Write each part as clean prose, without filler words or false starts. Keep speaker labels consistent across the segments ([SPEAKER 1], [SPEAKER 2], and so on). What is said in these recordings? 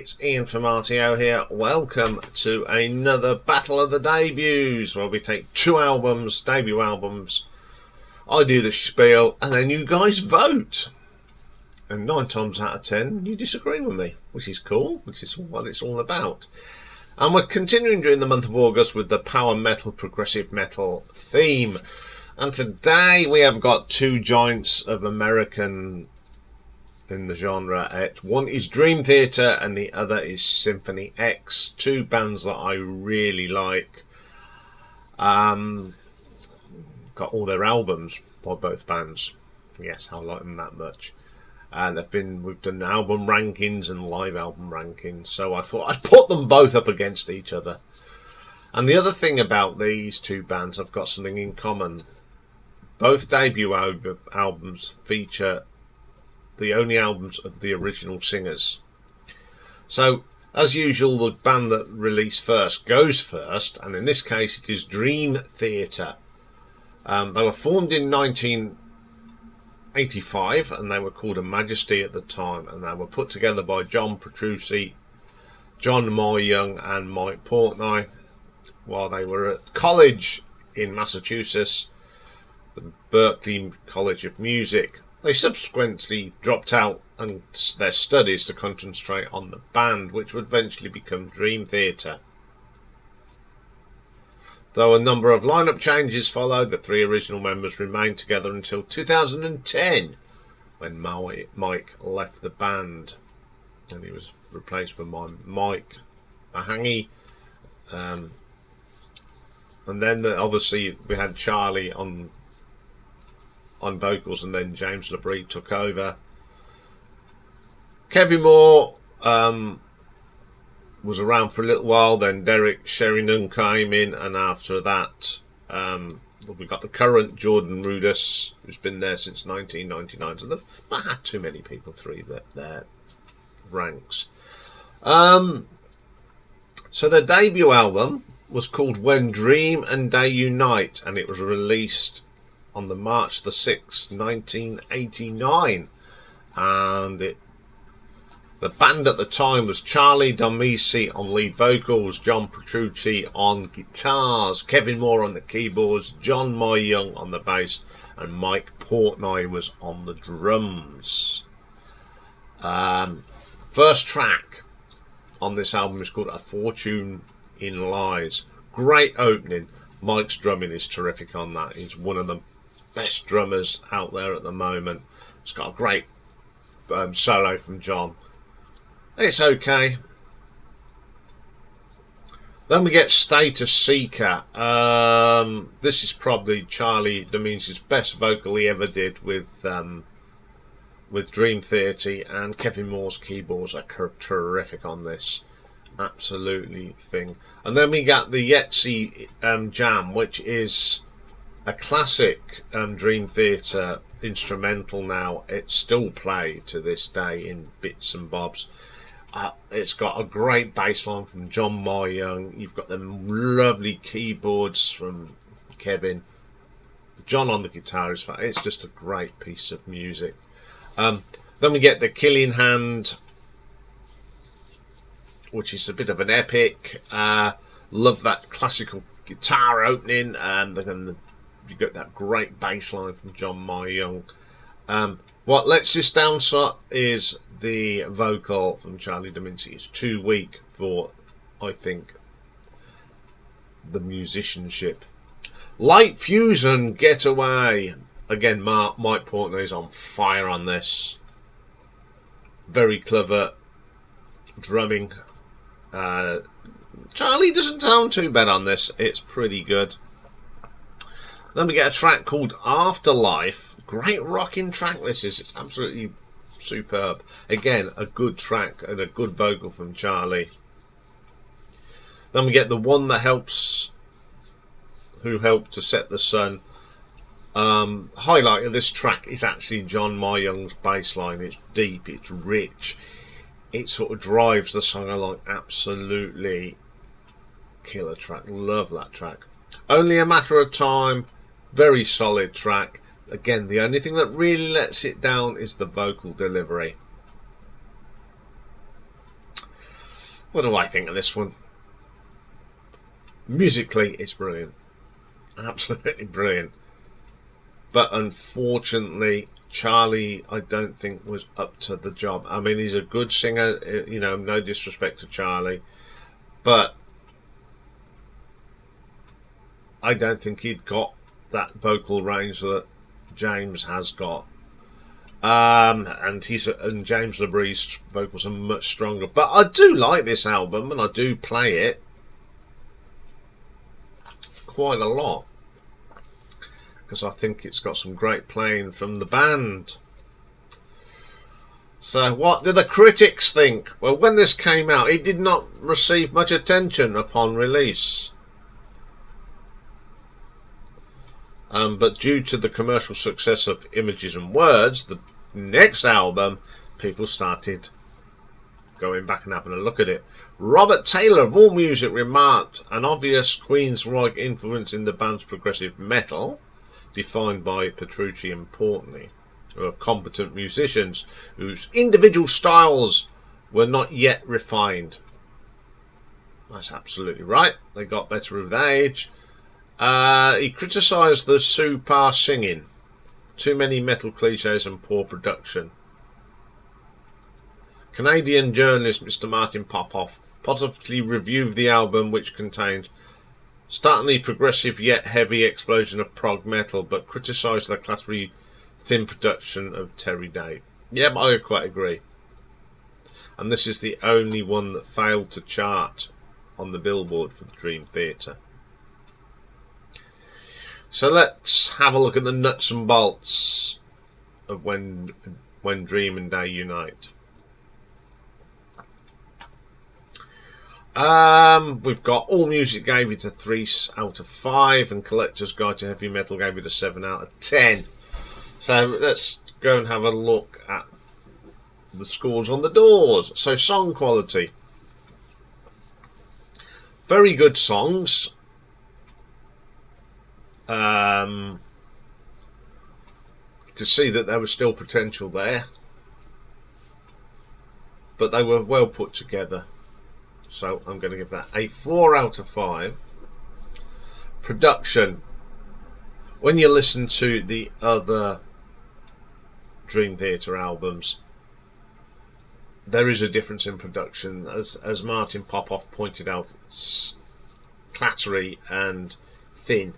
[SPEAKER 1] it's Ian from RTO here. Welcome to another Battle of the Debuts, where we take two albums, debut albums. I do the spiel, and then you guys vote. And 9 times out of 10, you disagree with me, which is cool, which is what it's all about. And we're continuing during the month of August with the power metal, progressive metal theme. And today we have got two giants of American in the genre. One is Dream Theater and the other is Symphony X. Two bands that I really like. Got all their albums by both bands. Yes, I like them that much. And we've done album rankings and live album rankings, so I thought I'd put them both up against each other. And the other thing about these two bands have got something in common. Both debut albums feature the only albums of the original singers. So, as usual, the band that released first goes first, and in this case it is Dream Theater. They were formed in 1985, and they were called A Majesty at the time, and they were put together by John Petrucci, John Myung and Mike Portnoy while they were at college in Massachusetts, the Berklee College of Music. They subsequently dropped out and their studies to concentrate on the band, which would eventually become Dream Theater. Though a number of lineup changes followed, the three original members remained together until 2010, when Mike left the band, and he was replaced by Mike Mahangi. And then obviously we had Charlie on vocals, and then James LaBrie took over. Kevin Moore was around for a little while, then Derek Sheridan came in, and after that we got the current Jordan Rudess, who's been there since 1999, so they've not had too many people through their ranks. So their debut album was called When Dream and Day Unite, and it was released on the March the 6th, 1989, and the band at the time was Charlie Domisi on lead vocals, John Petrucci on guitars, Kevin Moore on the keyboards, John Myung on the bass, and Mike Portnoy was on the drums. First track on this album is called A Fortune in Lies. Great opening. Mike's drumming is terrific on that. He's one of the best drummers out there at the moment. It's got a great solo from John. It's okay. Then we get Status Seeker. This is probably Charlie Domisi's best vocal he ever did with Dream Theater, and Kevin Moore's keyboards are terrific on this. Absolutely thing. And then we got the Ytse Jam, which is a classic Dream Theater instrumental now. It's still played to this day in bits and bobs. It's got a great bass line from John Myung. You've got them lovely keyboards from Kevin. John on the guitar is fun. It's just a great piece of music. Then we get the Killing Hand, which is a bit of an epic. Love that classical guitar opening, and then you get that great bass line from John Myung. What lets this down is the vocal from Charlie Domisi. It's too weak for, I think, the musicianship. Light Fusion, Getaway. Again, Mike Portnoy is on fire on this. Very clever drumming. Charlie doesn't sound too bad on this. It's pretty good. Then we get a track called Afterlife. Great rocking track this is. It's absolutely superb. Again, a good track and a good vocal from Charlie. Then we get The One That Helps, Who Helped to Set the Sun. Highlight of this track is actually John Myung's bass line. It's deep, it's rich, it sort of drives the song along. Absolutely killer track. Love that track. Only a Matter of Time, very solid track. Again, the only thing that really lets it down is the vocal delivery. What do I think of this one? Musically, it's brilliant. Absolutely brilliant. But unfortunately, Charlie, I don't think was up to the job. I mean, he's a good singer, you know, no disrespect to Charlie, but I don't think he'd got that vocal range that James has got. And James LeBrie's vocals are much stronger. But I do like this album, and I do play it quite a lot because I think it's got some great playing from the band. So what do the critics think? Well, when this came out, it did not receive much attention upon release. But due to the commercial success of Images and Words, the next album, people started going back and having a look at it. Robert Taylor of AllMusic remarked an obvious Queensrÿche influence in the band's progressive metal, defined by Petrucci and Portnoy, who are competent musicians whose individual styles were not yet refined. That's absolutely right. They got better with age. He criticised the Sue Parr singing, too many metal cliches and poor production. Canadian journalist Mr. Martin Popoff positively reviewed the album, which contained startlingly progressive yet heavy explosion of prog metal, but criticised the cluttery, thin production of Terry Dave. Yep, I quite agree. And this is the only one that failed to chart on the Billboard for the Dream Theater. So let's have a look at the nuts and bolts of When Dream and Day Unite. We've got AllMusic gave it a 3 out of 5, and Collector's Guide to Heavy Metal gave it a 7 out of 10. So let's go and have a look at the scores on the doors. So song quality. Very good songs. You could see that there was still potential there, but they were well put together. So I'm going to give that a 4 out of 5. Production. When you listen to the other Dream Theater albums, there is a difference in production. As Martin Popoff pointed out, it's clattery and thin.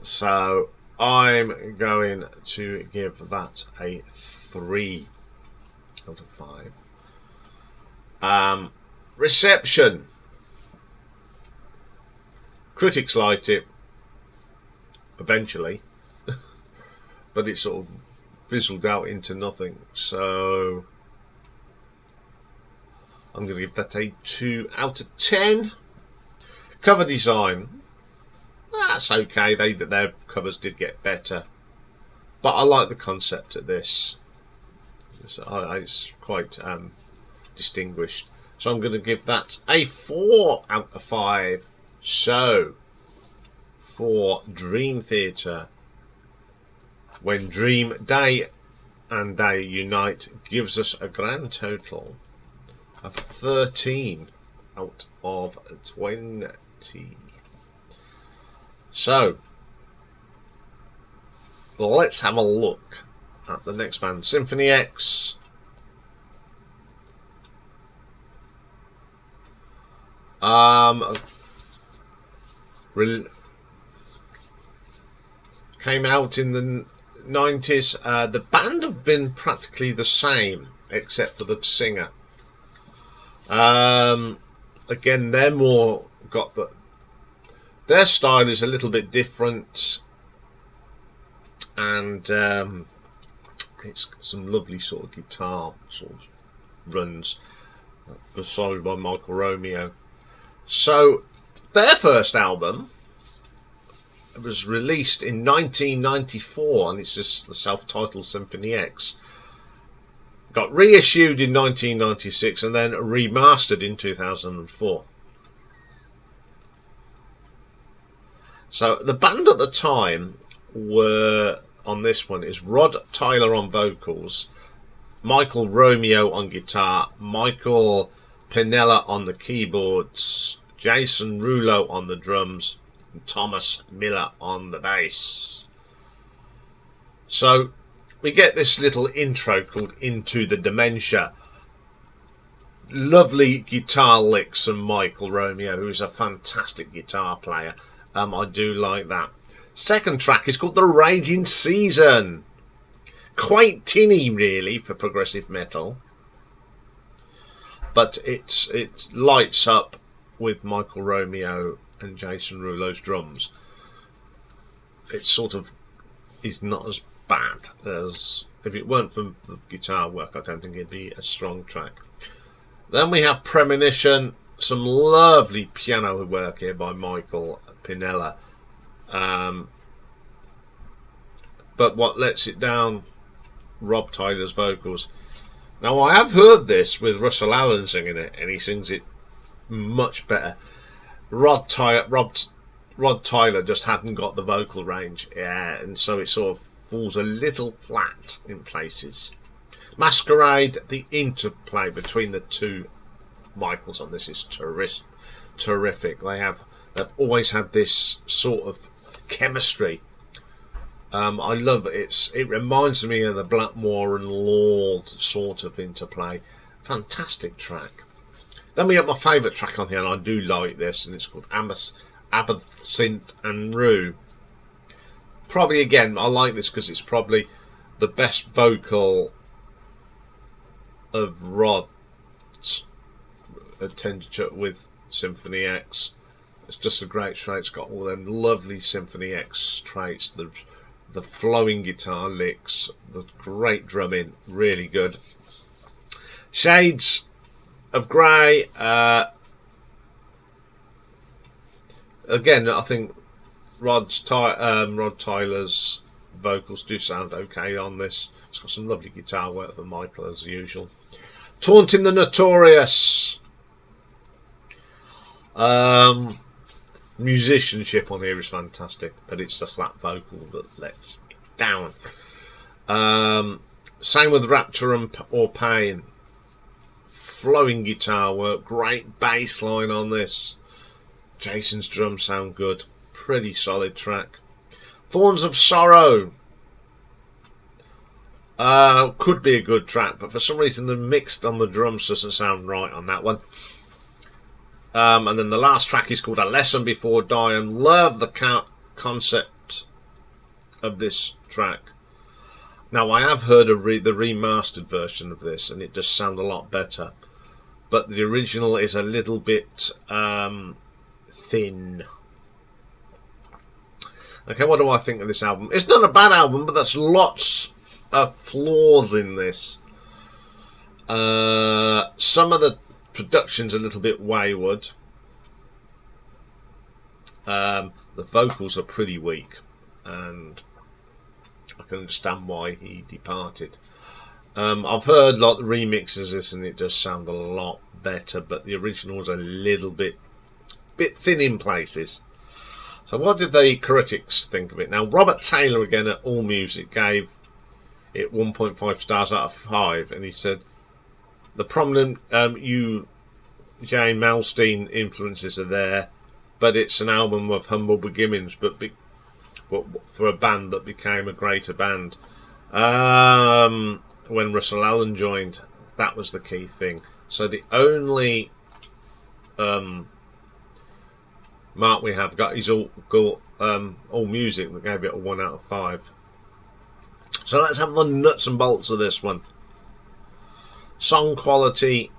[SPEAKER 1] So I'm going to give that a 3 out of 5. Reception. Critics liked it eventually, but it sort of fizzled out into nothing. So I'm going to give that a 2 out of 10. Cover design. That's okay. Their covers did get better, but I like the concept of this. It's quite distinguished. So I'm going to give that a 4 out of 5. So for Dream Theater, When Dream Day and Day Unite gives us a grand total of 13 out of 20. So let's have a look at the next band, Symphony X. Came out in the 90s. The band have been practically the same except for the singer. Again, they're more got their style is a little bit different, and it's got some lovely sort of guitar sort of runs, followed by Michael Romeo. So their first album was released in 1994, and it's just the self-titled Symphony X. Got reissued in 1996 and then remastered in 2004. So the band at the time were on this one is Rod Tyler on vocals, Michael Romeo on guitar, Michael Pinella on the keyboards, Jason Rouleau on the drums, and Thomas Miller on the bass. So we get this little intro called Into the Dementia. Lovely guitar licks from Michael Romeo, who is a fantastic guitar player. I do like that. Second track is called The Raging Season. Quite tinny, really, for progressive metal. But it lights up with Michael Romeo and Jason Rouleau's drums. It sort of is not as bad as... If it weren't for the guitar work, I don't think it'd be a strong track. Then we have Premonition, some lovely piano work here by Michael Pinella. But what lets it down, Rob Tyler's vocals. Now I have heard this with Russell Allen singing it, and he sings it much better. Rod Tyler just hadn't got the vocal range, and so it sort of falls a little flat in places. Masquerade, the interplay between the two Michaels on this is terrific. They've always had this sort of chemistry. I love it. It reminds me of the Blackmore and Lord sort of interplay. Fantastic track. Then we have my favourite track on here, and I do like this, and it's called Absinthe and Rue. Probably, again, I like this because it's probably the best vocal of Rod's attention with Symphony X. It's just a great track. It's got all them lovely Symphony X traits, the flowing guitar licks, the great drumming, really good. Shades of Grey. Again, I think Rod Tyler's vocals do sound okay on this. It's got some lovely guitar work from Michael as usual. Taunting the Notorious. Musicianship on here is fantastic, but it's just that vocal that lets it down. Same with Rapture or Pain. Flowing guitar work, great bass line on this. Jason's drums sound good. Pretty solid track. Thorns of Sorrow. Could be a good track, but for some reason the mix on the drums doesn't sound right on that one. And then the last track is called A Lesson Before Dying. Love the concept of this track. Now I have heard the remastered version of this, and it does sound a lot better, but the original is a little bit thin. Okay, what do I think of this album? It's not a bad album, but there's lots of flaws in this. Some of the production's a little bit wayward. The vocals are pretty weak, and I can understand why he departed. I've heard like the remixes of this, and it does sound a lot better, but the original was a little bit thin in places. So what did the critics think of it? Now, Robert Taylor, again at AllMusic, gave it 1.5 stars out of 5, and he said the prominent Ytse Jam Malmsteen influences are there, but it's an album of humble beginnings, but for a band that became a greater band. When Russell Allen joined, that was the key thing. So the only mark we have got is AllMusic that gave it a 1 out of 5. So let's have the nuts and bolts of this one. Song quality.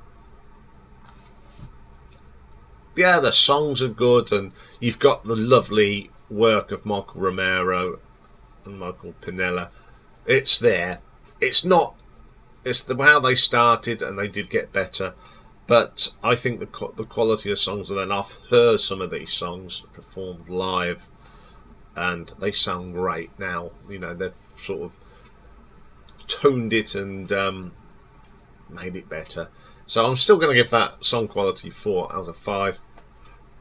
[SPEAKER 1] Yeah, the songs are good, and you've got the lovely work of Michael Romero and Michael Pinella. It's there. It's not. It's how they started, and they did get better. But I think the quality of songs are then. I've heard some of these songs performed live, and they sound great now. You know, they've sort of toned it and made it better. So I'm still going to give that song quality 4 out of 5.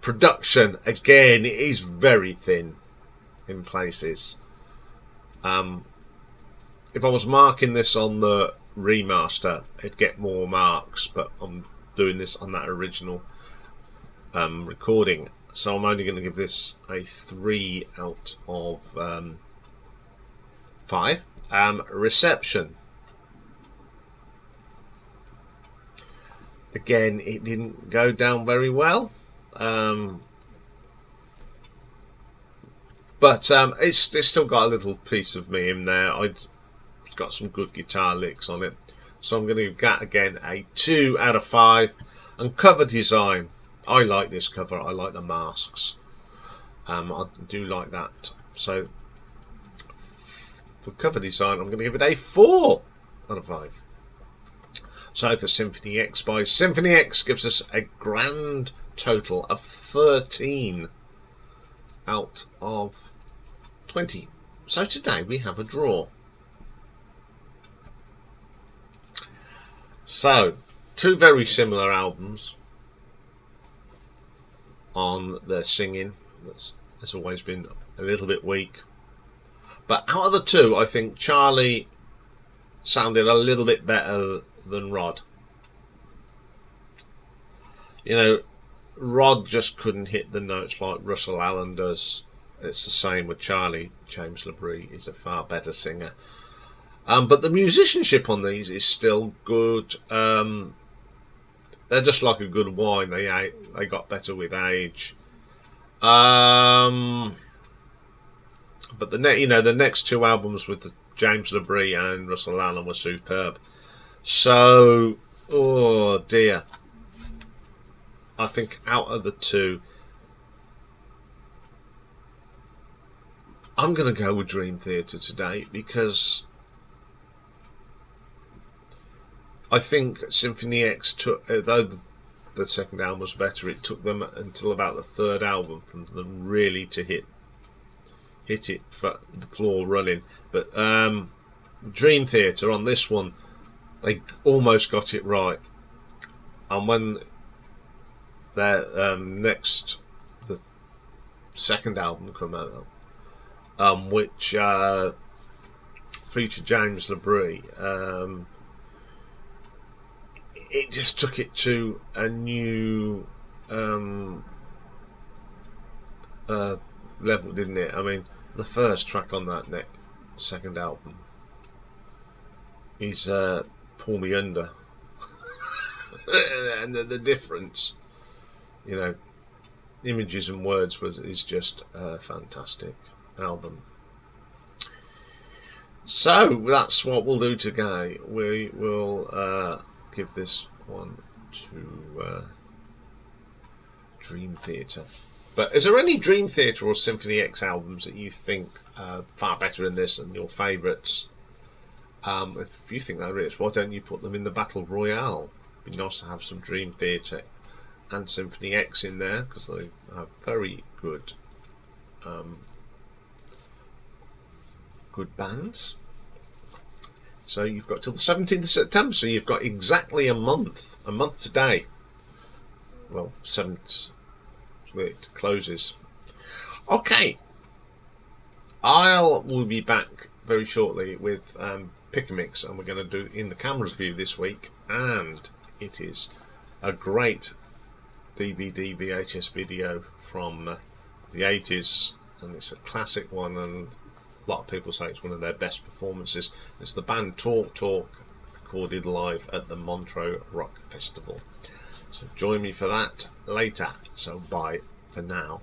[SPEAKER 1] Production, again, it is very thin in places. If I was marking this on the remaster, it'd get more marks, but I'm doing this on that original recording. So I'm only going to give this a 3 out of 5. Reception. Again, it didn't go down very well. But it's still got a little piece of me in there. It's got some good guitar licks on it. So I'm going to give that again a 2 out of 5. And cover design. I like this cover. I like the masks. I do like that. So for cover design, I'm going to give it a 4 out of 5. So for Symphony X by Symphony X gives us a grand total of 13 out of 20. So today we have a draw. So 2 very similar albums on their singing. That's always been a little bit weak. But out of the 2, I think Charlie sounded a little bit better than Rod. You know, Rod just couldn't hit the notes like Russell Allen does. It's the same with Charlie. James LaBrie is a far better singer. But the musicianship on these is still good. They're just like a good wine. They got better with age. But the next 2 albums with the James LaBrie and Russell Allen were superb. So, oh dear. I think out of the 2, I'm going to go with Dream Theater today, because I think Symphony X took, though the second album was better, it took them until about the 3rd album for them really to hit it for the floor running. But Dream Theater on this one, they almost got it right. And when their the second album come out, which featured James LaBrie, it just took it to a new level, didn't it? I mean, the first track on that second album is Pull Me Under. And the difference, you know, images and words is just a fantastic album. So that's what we'll do today. We will give this one to Dream Theater. But is there any Dream Theater or Symphony X albums that you think are far better than this and your favourites? If you think there is, why don't you put them in the Battle Royale? It'd be nice to have some Dream Theater and Symphony X in there, because they have very good good bands. So you've got till the 17th of September, so you've got exactly a month today. Well, 7th, it closes. Okay, we'll be back very shortly with Pick a Mix, and we're going to do In the Cameras View this week, and it is a great DVD VHS video from the 80s, and it's a classic one, and a lot of people say it's one of their best performances. It's the band Talk Talk, recorded live at the Montreux Rock Festival. So join me for that later. So bye for now.